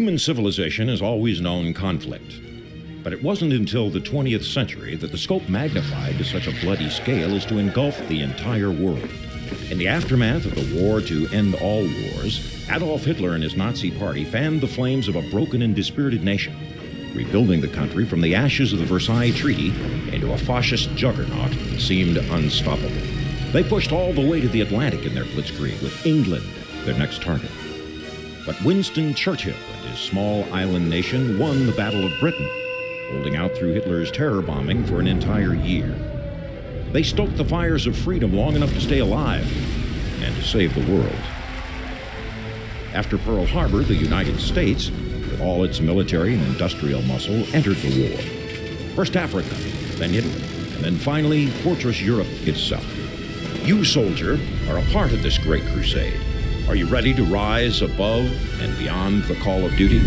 Human civilization has always known conflict. But it wasn't until the 20th century that the scope magnified to such a bloody scale as to engulf the entire world. In the aftermath of the war to end all wars, Adolf Hitler and his Nazi party fanned the flames of a broken and dispirited nation, rebuilding the country from the ashes of the Versailles Treaty into a fascist juggernaut that seemed unstoppable. They pushed all the way to the Atlantic in their blitzkrieg, with England their next target. But Winston Churchill and his small island nation won the Battle of Britain, holding out through Hitler's terror bombing for an entire year. They stoked the fires of freedom long enough to stay alive and to save the world. After Pearl Harbor, the United States, with all its military and industrial muscle, entered the war. First Africa, then Italy, and then finally Fortress Europe itself. You, soldier, are a part of this great crusade. Are you ready to rise above and beyond the call of duty?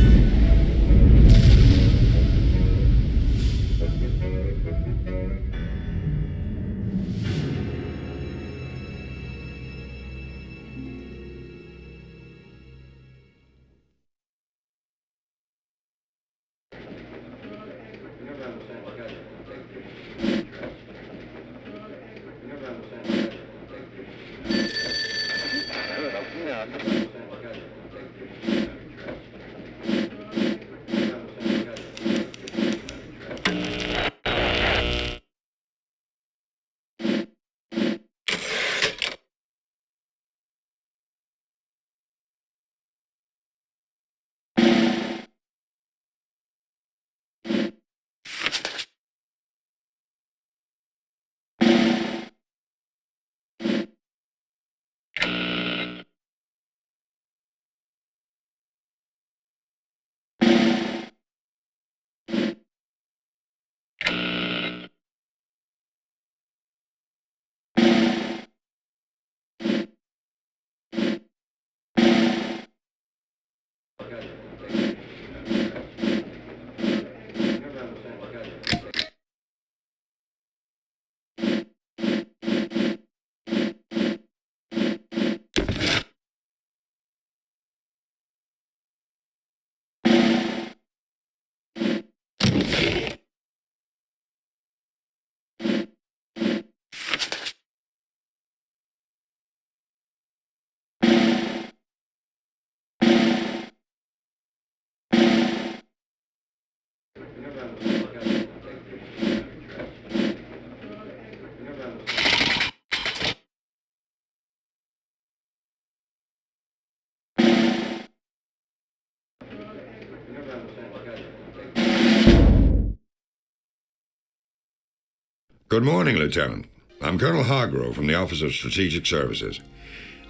Good morning, Lieutenant. I'm Colonel Hargrove from the Office of Strategic Services.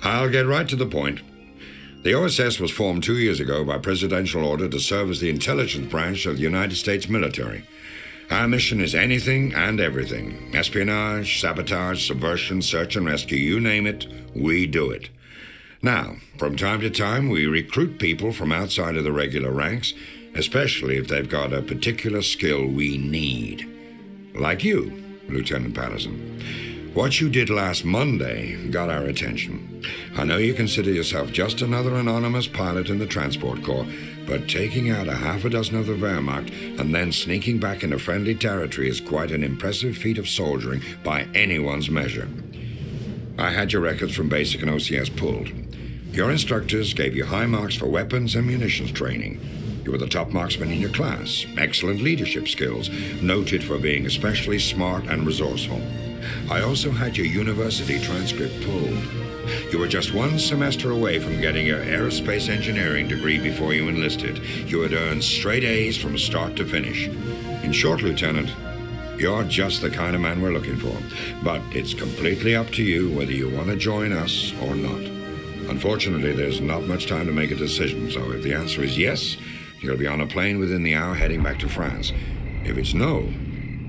I'll get right to the point. The OSS was formed 2 years ago by presidential order to serve as the intelligence branch of the United States military. Our mission is anything and everything. Espionage, sabotage, subversion, search and rescue, you name it, we do it. Now, from time to time, we recruit people from outside of the regular ranks, especially if they've got a particular skill we need. Like you, Lieutenant Patterson. What you did last Monday got our attention. I know you consider yourself just another anonymous pilot in the Transport Corps, but taking out a half a dozen of the Wehrmacht and then sneaking back into friendly territory is quite an impressive feat of soldiering by anyone's measure. I had your records from basic and OCS pulled. Your instructors gave you high marks for weapons and munitions training. You were the top marksman in your class, excellent leadership skills, noted for being especially smart and resourceful. I also had your university transcript pulled. You were just 1 semester away from getting your aerospace engineering degree before you enlisted. You had earned straight A's from start to finish. In short, Lieutenant, you're just the kind of man we're looking for. But it's completely up to you whether you want to join us or not. Unfortunately, there's not much time to make a decision, so if the answer is yes, you'll be on a plane within the hour heading back to France. If it's no,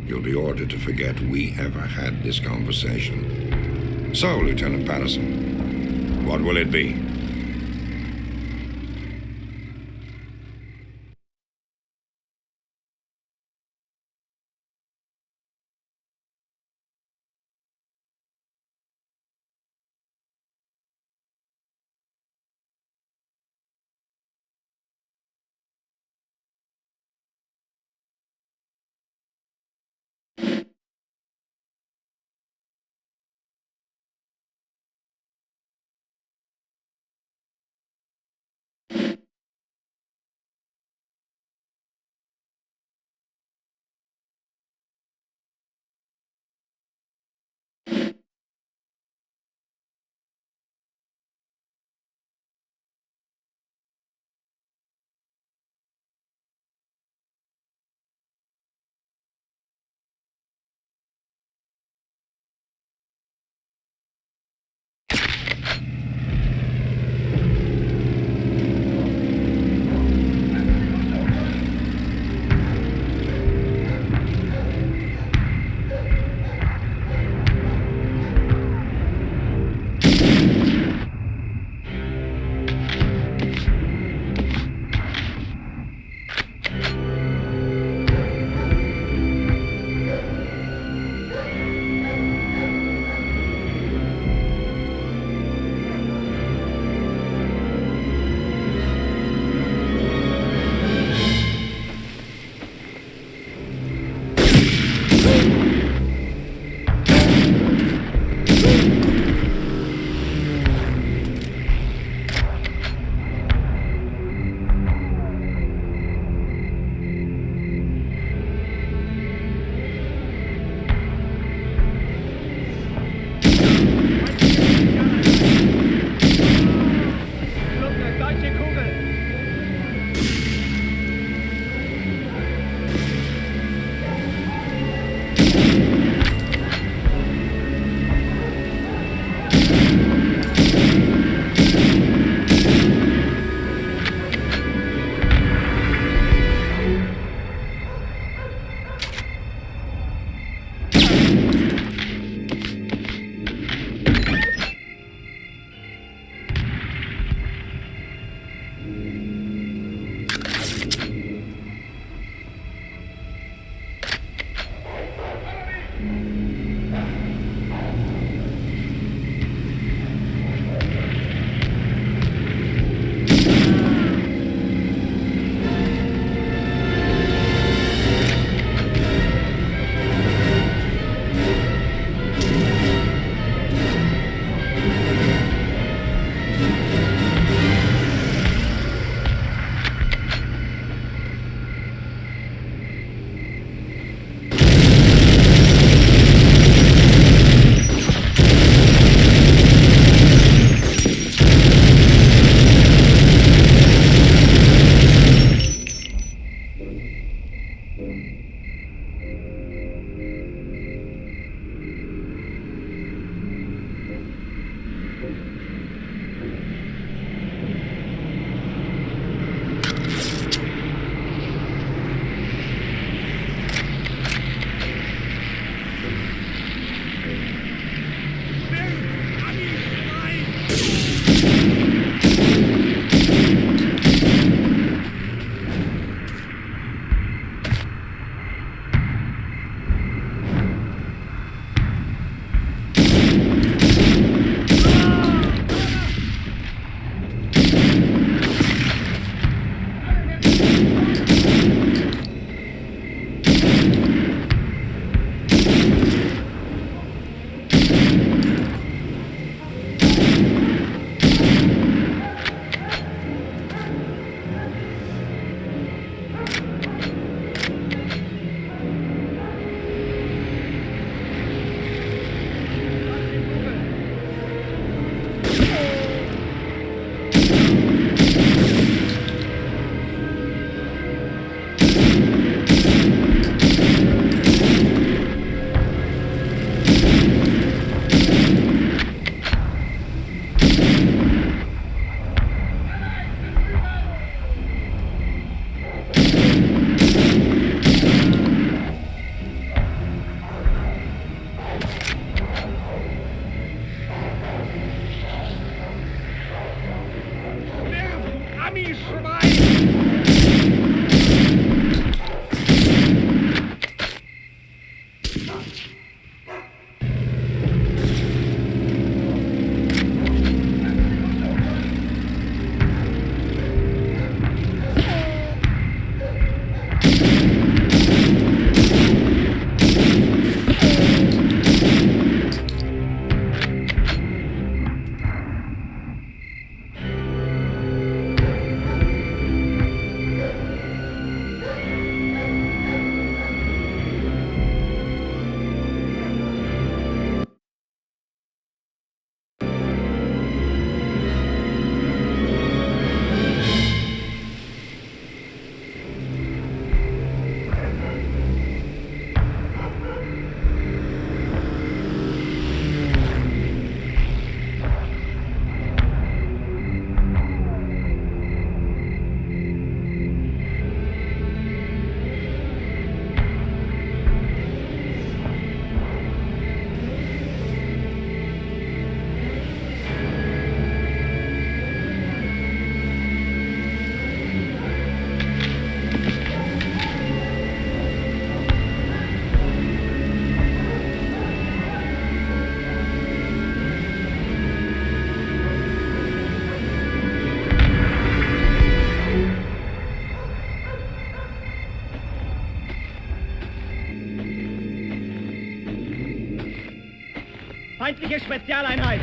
you'll be ordered to forget we ever had this conversation. So, Lieutenant Patterson, what will it be? Feindliche Spezialeinheit!